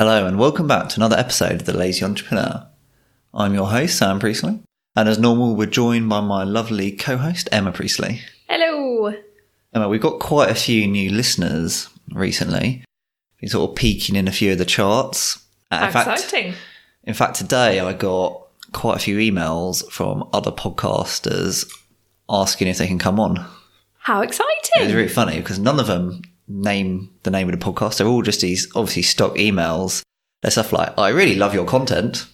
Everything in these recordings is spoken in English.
Hello and welcome back to another episode of The Lazy Entrepreneur. I'm your host, Sam Priestley, and as normal, we're joined by my lovely co-host, Emma Priestley. Hello. Emma, we've got quite a few new listeners recently. Been sort of peeking in a few of the charts. Exciting. In fact, today I got quite a few emails from other podcasters asking if they can come on. How exciting. It's really funny because none of them name the name of the podcast. They're all just these obviously stock emails. They're stuff like, I really love your content.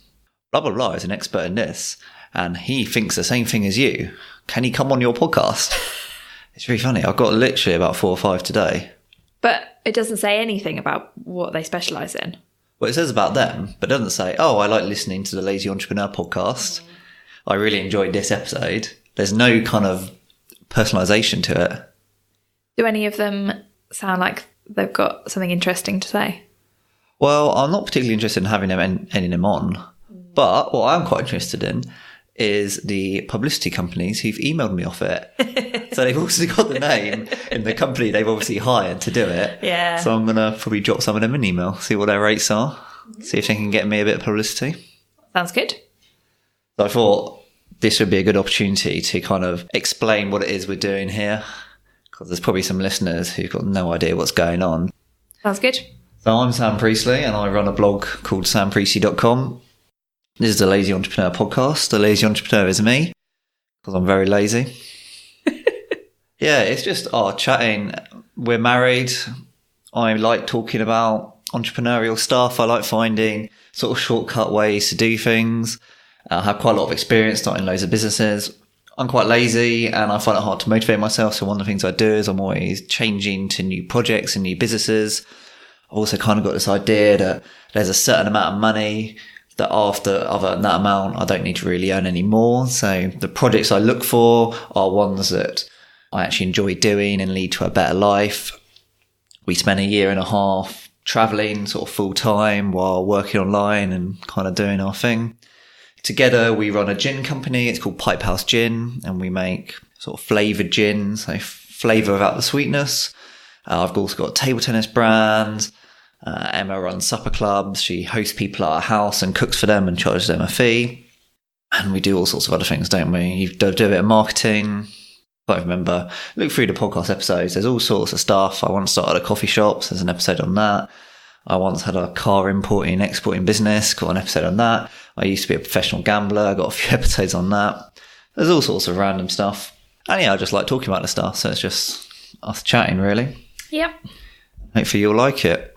Blah, blah, blah is an expert in this. And he thinks the same thing as you. Can he come on your podcast? It's really funny. I've got literally about 4 or 5 today. But it doesn't say anything about what they specialise in. Well, it says about them, but it doesn't say, oh, I like listening to the Lazy Entrepreneur podcast. I really enjoyed this episode. There's no kind of personalisation to it. Do any of them sound like they've got something interesting to say? Well, I'm not particularly interested in having ending them on. But what I'm quite interested in is the publicity companies who've emailed me off it. So they've also got the name in the company they've obviously hired to do it. Yeah. So I'm going to probably drop some of them an email, see what their rates are, see if they can get me a bit of publicity. Sounds good. So I thought this would be a good opportunity to kind of explain what it is we're doing here, because there's probably some listeners who've got no idea what's going on. Sounds good. So I'm Sam Priestley and I run a blog called sampriestley.com. This is the Lazy Entrepreneur podcast. The Lazy Entrepreneur is me, because I'm very lazy. Yeah, it's just chatting. We're married. I like talking about entrepreneurial stuff. I like finding sort of shortcut ways to do things. I have quite a lot of experience starting loads of businesses. I'm quite lazy and I find it hard to motivate myself. So one of the things I do is I'm always changing to new projects and new businesses. I've also kind of got this idea that there's a certain amount of money that after I've earned that amount, I don't need to really earn any more. So the projects I look for are ones that I actually enjoy doing and lead to a better life. We spent 1.5 years traveling sort of full time while working online and kind of doing our thing. Together, we run a gin company. It's called Pipehouse Gin, and we make sort of flavoured gin, so flavour without the sweetness. I've also got a table tennis brand. Emma runs supper clubs. She hosts people at our house and cooks for them and charges them a fee. And we do all sorts of other things, don't we? You do a bit of marketing. I remember, look through the podcast episodes. There's all sorts of stuff. I once started a coffee shop. So there's an episode on that. I once had a car importing and exporting business. Got an episode on that. I used to be a professional gambler. I got a few episodes on that. There's all sorts of random stuff. And yeah, I just like talking about the stuff. So it's just us chatting, really. Yep. Hopefully you'll like it.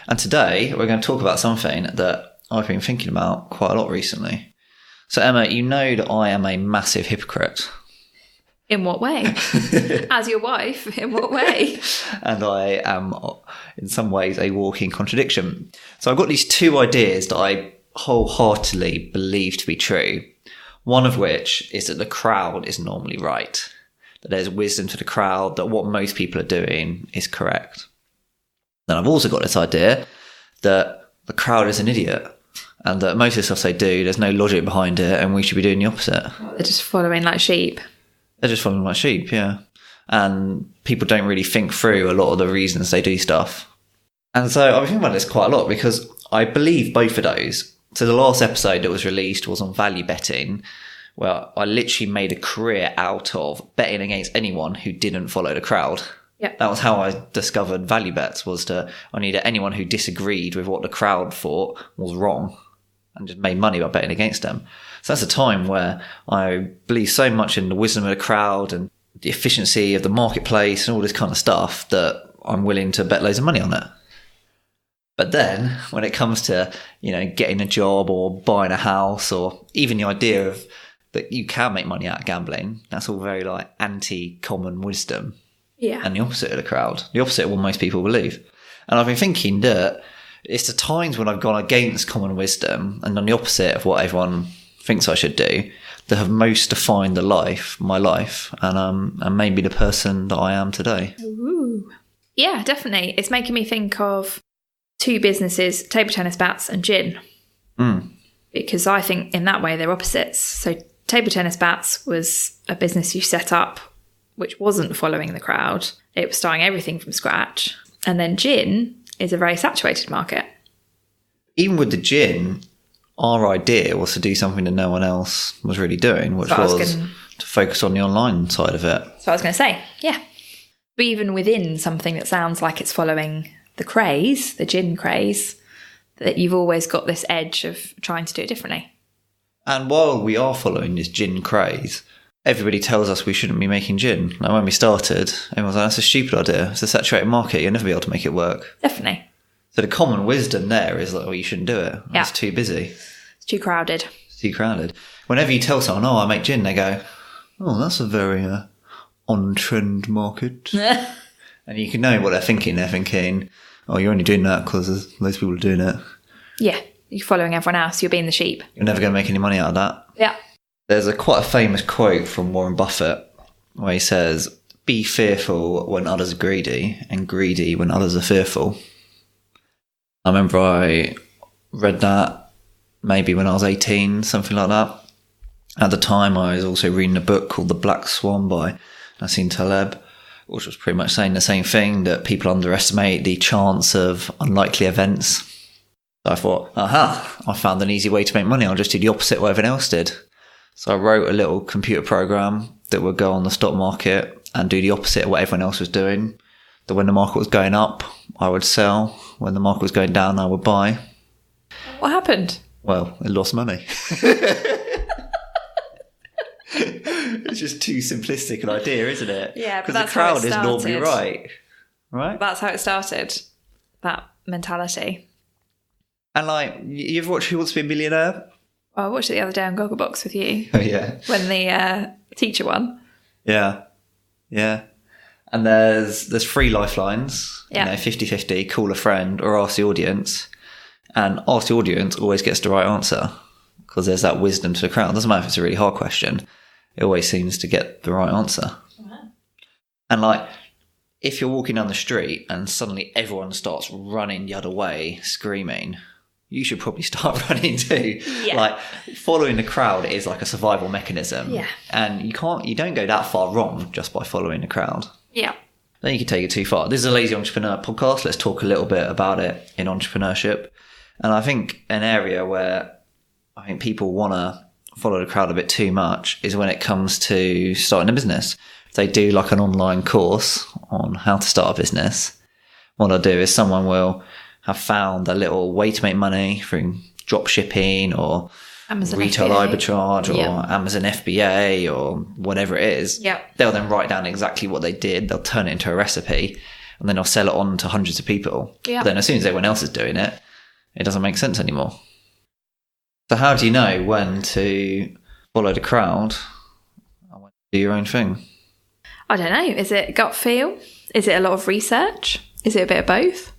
And today we're going to talk about something that I've been thinking about quite a lot recently. So Emma, you know that I am a massive hypocrite. In what way? As your wife, in what way? And I am, in some ways, a walking contradiction. So I've got these 2 ideas that I wholeheartedly believe to be true. One of which is that the crowd is normally right. That there's wisdom to the crowd, that what most people are doing is correct. Then I've also got this idea that the crowd is an idiot. And that most of the stuff they do, there's no logic behind it, and we should be doing the opposite. They're just following like sheep. They're just following like sheep, yeah. And people don't really think through a lot of the reasons they do stuff. And so I've been thinking about this quite a lot because I believe both of those. So the last episode that was released was on value betting, where I literally made a career out of betting against anyone who didn't follow the crowd. Yep. That was how I discovered value bets, I needed anyone who disagreed with what the crowd thought was wrong and just made money by betting against them. So that's a time where I believe so much in the wisdom of the crowd and the efficiency of the marketplace and all this kind of stuff that I'm willing to bet loads of money on it. But then when it comes to, getting a job or buying a house or even the idea of that you can make money out of gambling, that's all very like anti-common wisdom. Yeah. And the opposite of the crowd, the opposite of what most people believe. And I've been thinking that it's the times when I've gone against common wisdom and done the opposite of what everyone thinks I should do that have most defined my life, and maybe the person that I am today. Ooh. Yeah, definitely. It's making me think of 2 businesses, table tennis bats and gin. Because I think in that way they're opposites. So table tennis bats was a business you set up which wasn't following the crowd. It was starting everything from scratch. And then gin is a very saturated market. even with the gin, our idea was to do something that no one else was really doing, which was to focus on the online side of it. So I was going to say, yeah. But even within something that sounds like it's following the craze, the gin craze, that you've always got this edge of trying to do it differently. And while we are following this gin craze, everybody tells us we shouldn't be making gin. Like when we started, everyone was like, that's a stupid idea. It's a saturated market. You'll never be able to make it work. Definitely. So the common wisdom there is like, well, you shouldn't do it. Yeah. It's too busy. It's too crowded. It's too crowded. Whenever you tell someone, I make gin, they go, oh, that's a very on-trend market. And you can know what they're thinking. They're thinking, oh, you're only doing that because there's loads of people doing it. Yeah. You're following everyone else. You're being the sheep. You're never going to make any money out of that. Yeah. There's quite a famous quote from Warren Buffett where he says, be fearful when others are greedy and greedy when others are fearful. I remember I read that maybe when I was 18, something like that. At the time, I was also reading a book called The Black Swan by Nassim Taleb, which was pretty much saying the same thing, that people underestimate the chance of unlikely events. So I thought, I found an easy way to make money. I'll just do the opposite of what everyone else did. So I wrote a little computer program that would go on the stock market and do the opposite of what everyone else was doing. That when the market was going up, I would sell. When the market was going down, I would buy. What happened? Well, it lost money. It's just too simplistic an idea, isn't it? Yeah, but because the that's how it crowd is normally started. right? That's how it started, that mentality. And like, you ever watched Who Wants to Be a Millionaire? Well, I watched it the other day on Gogglebox with you. Oh, yeah. When the teacher won. Yeah. Yeah. And there's 3 lifelines. Yeah. 50-50, call a friend or ask the audience. And ask the audience always gets the right answer because there's that wisdom to the crowd. It doesn't matter if it's a really hard question. It always seems to get the right answer. Wow. And like, if you're walking down the street and suddenly everyone starts running the other way, screaming, you should probably start running too. Yeah. Like, following the crowd is like a survival mechanism. Yeah. And you don't go that far wrong just by following the crowd. Yeah. Then you can take it too far. This is a Lazy Entrepreneur podcast. Let's talk a little bit about it in entrepreneurship. And I think an area where I think people want to follow the crowd a bit too much is when it comes to starting a business. If they do like an online course on how to start a business, what I'll do is someone will have found a little way to make money through drop shipping or Amazon retail FBA. arbitrage or Amazon FBA or whatever it is. Yep. They'll then write down exactly what they did. They'll turn it into a recipe and then they'll sell it on to hundreds of people. Yep. But then as soon as everyone else is doing it, it doesn't make sense anymore. So how do you know when to follow the crowd and when to do your own thing? I don't know. Is it gut feel? Is it a lot of research? Is it a bit of both?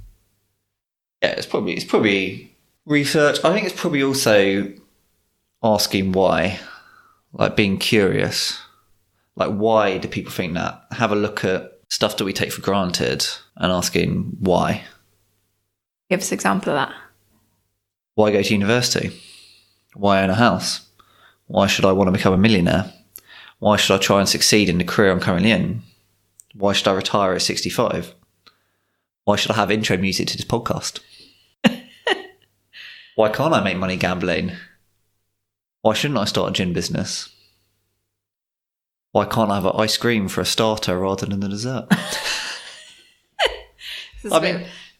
Yeah, it's probably research. I think it's probably also asking why, like being curious. Like, why do people think that? Have a look at stuff that we take for granted and asking why. Give us an example of that. Why go to university? Why own a house? Why should I want to become a millionaire? Why should I try and succeed in the career I'm currently in? Why should I retire at 65? Why should I have intro music to this podcast? Why can't I make money gambling? Why shouldn't I start a gin business? Why can't I have an ice cream for a starter rather than the dessert? This is a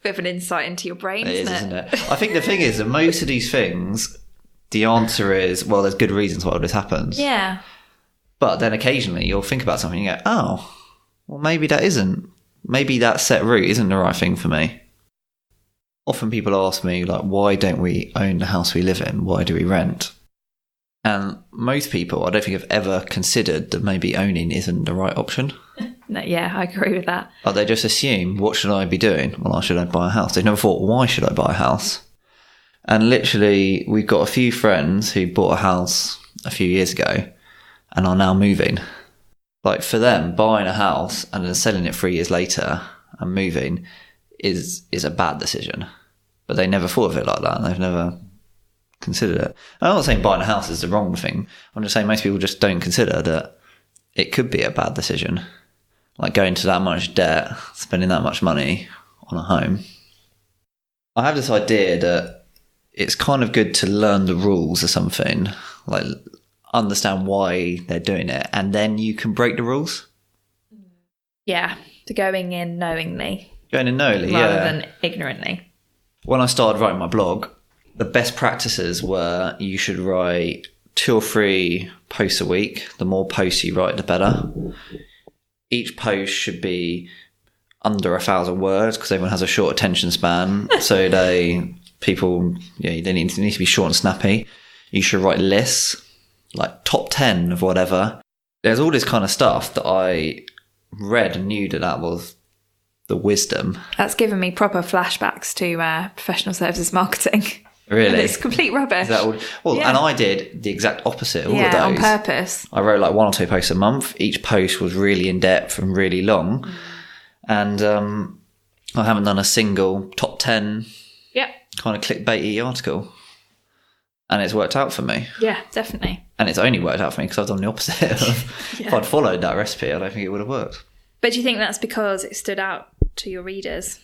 bit of an insight into your brain, isn't it? I think the thing is that most of these things, the answer is, well, there's good reasons why this happens. Yeah. But then occasionally you'll think about something and you go, oh, well, maybe that set route isn't the right thing for me. Often people ask me, like, why don't we own the house we live in? Why do we rent? And most people, I don't think have ever considered that maybe owning isn't the right option. No, yeah, I agree with that. Like, they just assume, what should I be doing? Well, should I buy a house? They've never thought, why should I buy a house? And literally, we've got a few friends who bought a house a few years ago and are now moving. Like, for them, buying a house and then selling it 3 years later and moving is a bad decision. But they never thought of it like that, and they've never considered it. I'm not saying buying a house is the wrong thing. I'm just saying most people just don't consider that it could be a bad decision. Like going to that much debt, spending that much money on a home. I have this idea that it's kind of good to learn the rules or something, like understand why they're doing it, and then you can break the rules. Yeah, to going in knowingly. Going in knowingly, rather than ignorantly. When I started writing my blog, the best practices were you should write 2 or 3 posts a week. The more posts you write, the better. Each post should be under 1,000 words because everyone has a short attention span. So they need to be short and snappy. You should write lists, like top 10 of whatever. There's all this kind of stuff that I read and knew that was the wisdom. That's given me proper flashbacks to professional services marketing. Really? And it's complete rubbish. And I did the exact opposite of all of those. On purpose. I wrote like 1 or 2 posts a month. Each post was really in depth and really long. And I haven't done a single top 10 kind of clickbaity article. And it's worked out for me. Yeah, definitely. And it's only worked out for me because I've done the opposite. If I'd followed that recipe, I don't think it would have worked. But do you think that's because it stood out to your readers?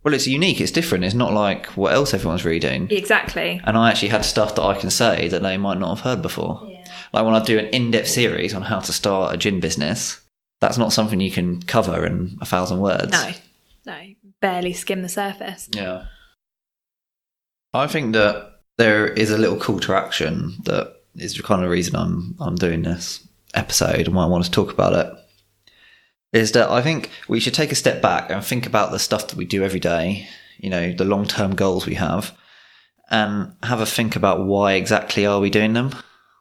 Well, it's unique. It's different. It's not like what else everyone's reading. Exactly. And I actually had stuff that I can say that they might not have heard before. Yeah. Like when I do an in-depth series on how to start a gin business, that's not something you can cover in 1,000 words. No. Barely skim the surface. Yeah. I think that there is a little call to action that is the kind of reason I'm doing this episode and why I want to talk about it. Is that I think we should take a step back and think about the stuff that we do every day, the long-term goals we have, and have a think about why exactly are we doing them?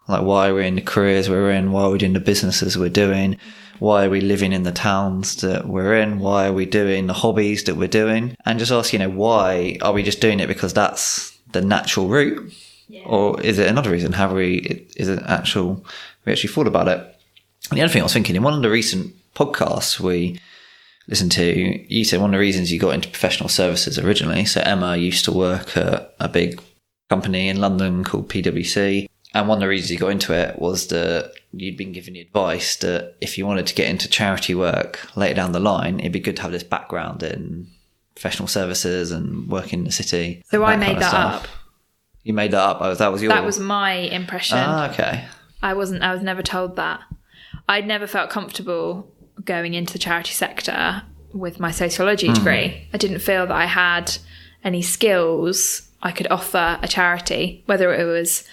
Like why we're in the careers we're in, why are we doing the businesses we're doing, why are we living in the towns that we're in, why are we doing the hobbies that we're doing, and just ask, why are we just doing it because that's the natural route? Yeah. Or is it another reason? We actually thought about it? And the other thing I was thinking, in one of the recent podcasts we listened to, you said one of the reasons you got into professional services originally. So Emma used to work at a big company in London called PwC. And one of the reasons you got into it was that you'd been given the advice that if you wanted to get into charity work later down the line, it'd be good to have this background in professional services and work in the city. So I made that up. You made that up? That was my impression. Okay. I was never told that. I'd never felt comfortable going into the charity sector with my sociology degree. I didn't feel that I had any skills I could offer a charity, whether it was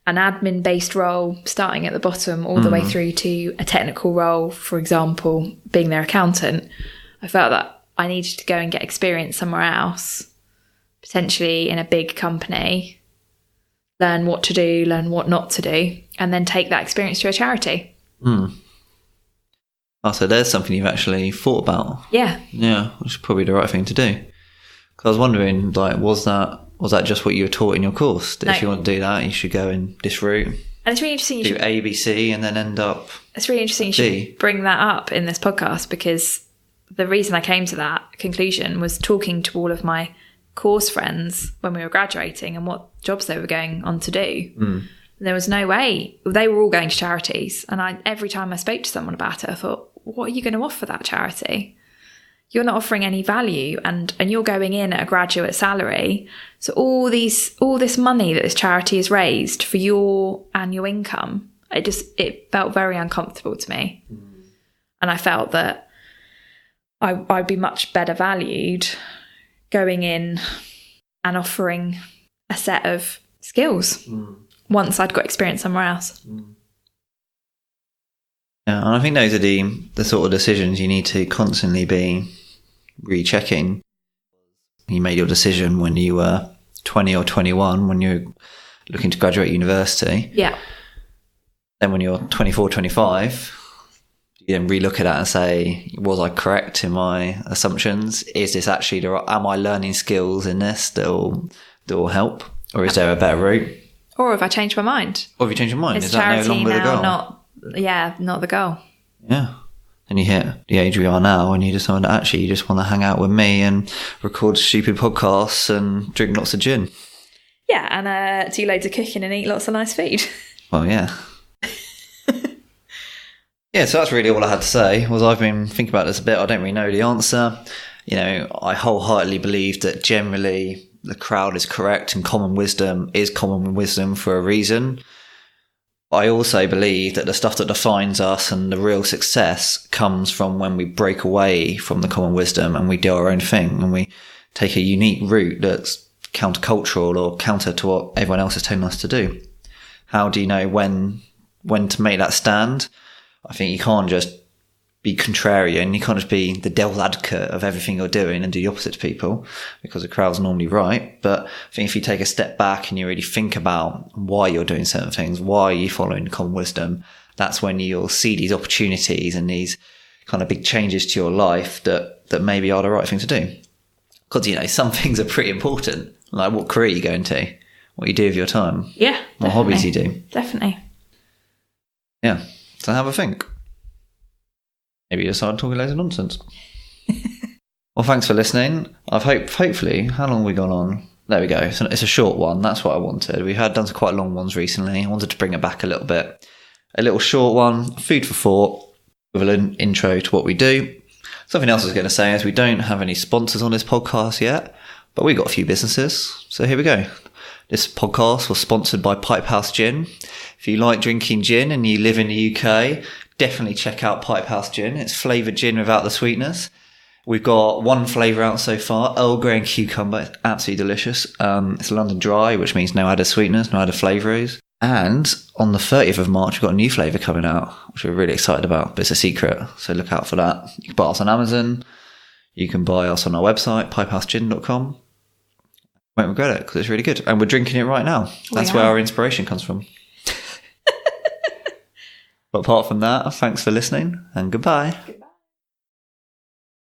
an admin-based role starting at the bottom all the way through to a technical role, for example, being their accountant. I felt that I needed to go and get experience somewhere else, potentially in a big company, learn what to do, learn what not to do, and then take that experience to a charity. Oh, so there's something you've actually thought about. Yeah. Yeah, which is probably the right thing to do. Because I was wondering, was that just what you were taught in your course? That if you want to do that, you should go in this route. And it's really interesting. Do A, B, C, and then end up. It's really interesting. You should bring that up in this podcast, because the reason I came to that conclusion was talking to all of my course friends when we were graduating and what jobs they were going on to do. There was no way. They were all going to charities. And every time I spoke to someone about it, I thought, what are you going to offer that charity? You're not offering any value, and you're going in at a graduate salary. So all this money that this charity has raised for your annual income, it felt very uncomfortable to me. And I felt that I'd be much better valued going in and offering a set of skills once I'd got experience somewhere else. Yeah, and I think those are the sort of decisions you need to constantly be rechecking. You made your decision when you were 20 or 21, when you're looking to graduate university. Yeah. Then when you're 24, 25, you then relook at that and say, was I correct in my assumptions? Is this actually am I learning skills in this that will help? Or is there a better route? Or have I changed my mind? Or have you changed your mind? Is that no longer the goal? Not the goal. Yeah. And you hit the age we are now and you decide that actually you just want to hang out with me and record stupid podcasts and drink lots of gin. Yeah, and do loads of cooking and eat lots of nice food. Well, yeah. Yeah, so that's really all I had to say. I've been thinking about this a bit. I don't really know the answer. I wholeheartedly believe that generally the crowd is correct and common wisdom is common wisdom for a reason. I also believe that the stuff that defines us and the real success comes from when we break away from the common wisdom and we do our own thing and we take a unique route that's countercultural or counter to what everyone else is telling us to do. How do you know when to make that stand? I think you can't just be contrarian. You can't just be the devil's advocate of everything you're doing and do the opposite to people, because the crowd's normally right. But I think if you take a step back and you really think about why you're doing certain things, why you're following common wisdom, that's when you'll see these opportunities and these kind of big changes to your life that maybe are the right thing to do. Because, you know, some things are pretty important, like what career you go into, what you do with your time. Yeah. What hobbies you do. Definitely. Yeah. So have a think. Maybe you decide talking loads of nonsense. Well, thanks for listening. Hopefully, how long have we gone on? There we go. So it's a short one. That's what I wanted. We had done some quite long ones recently. I wanted to bring it back a little bit. A little short one, food for thought, with an intro to what we do. Something else I was going to say is we don't have any sponsors on this podcast yet, but we've got a few businesses. So here we go. This podcast was sponsored by Pipehouse Gin. If you like drinking gin and you live in the UK, definitely check out Pipehouse Gin. It's flavoured gin without the sweetness. We've got one flavour out so far, Earl Grey and cucumber. It's absolutely delicious. It's London Dry, which means no added sweetness, no added flavours. And on the 30th of March, we've got a new flavour coming out, which we're really excited about, but it's a secret, so look out for that. You can buy us on Amazon. You can buy us on our website, pipehousegin.com. Won't regret it, because it's really good. And we're drinking it right now. That's where our inspiration comes from. But apart from that, thanks for listening, and goodbye.